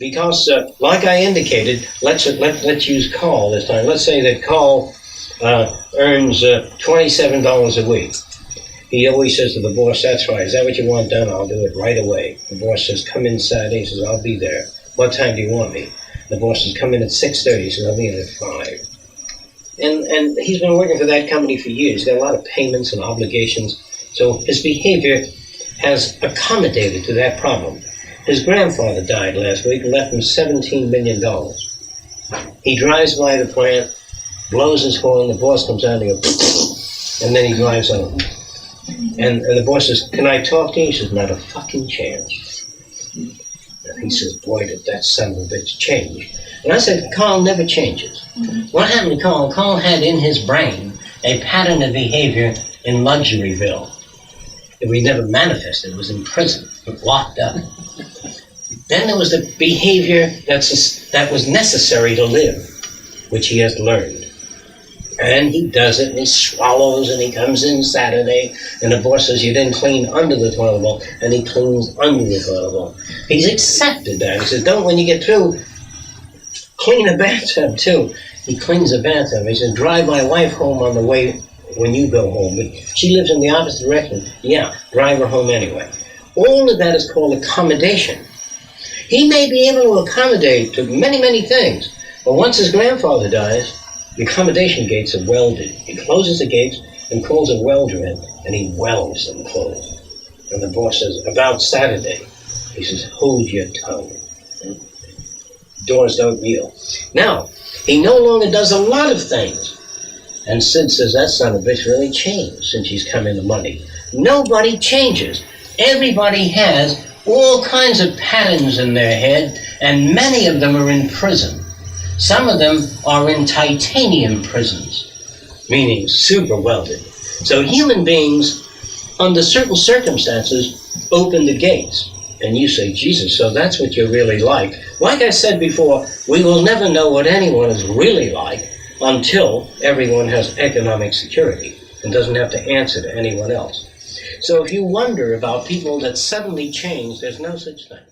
Because, like I indicated, let's use Carl this time. Let's say that Carl earns $27 a week. He always says to the boss, "That's right. Is that what you want done? I'll do it right away." The boss says, "Come in Saturday." He says, "I'll be there." "What time do you want me?" The boss says, "Come in at 6:30. He says, "I'll be in at 5. And he's been working for that company for years. He's got a lot of payments and obligations. So his behavior has accommodated to that problem. His grandfather died last week and left him $17 million. He drives by the plant, blows his horn, the boss comes out and he goes, and then he drives on. And the boss says, "Can I talk to you?" He says, "Not a fucking chance." And he says, "Boy, did that son of a bitch change." And I said, "Carl never changes." What happened to Carl? Carl had in his brain a pattern of behavior in Luxuryville. We never manifested. It was in prison, locked up. Then there was the behavior that was necessary to live, which he has learned. And he does it, and he swallows, and he comes in Saturday, and the boss says, "You didn't clean under the toilet bowl," and he cleans under the toilet bowl. He's accepted that. He says, "Don't, when you get through, clean a bathtub too." He cleans the bathtub. He says, "Drive my wife home on the way when you go home. But she lives in the opposite direction." "Yeah, drive her home anyway." All of that is called accommodation. He may be able to accommodate to many, many things, but once his grandfather dies, the accommodation gates are welded. He closes the gates and calls a welder in, and he welds them closed. And the boss says, "About Saturday," he says, "hold your tongue. Doors don't yield." Now, he no longer does a lot of things. And Sid says, "That son of a bitch really changed since he's come into money." Nobody changes. Everybody has all kinds of patterns in their head, and many of them are in prison. Some of them are in titanium prisons, meaning super welded. So human beings, under certain circumstances, open the gates. And you say, "Jesus, so that's what you're really like." Like I said before, we will never know what anyone is really like until everyone has economic security and doesn't have to answer to anyone else. So if you wonder about people that suddenly change, there's no such thing.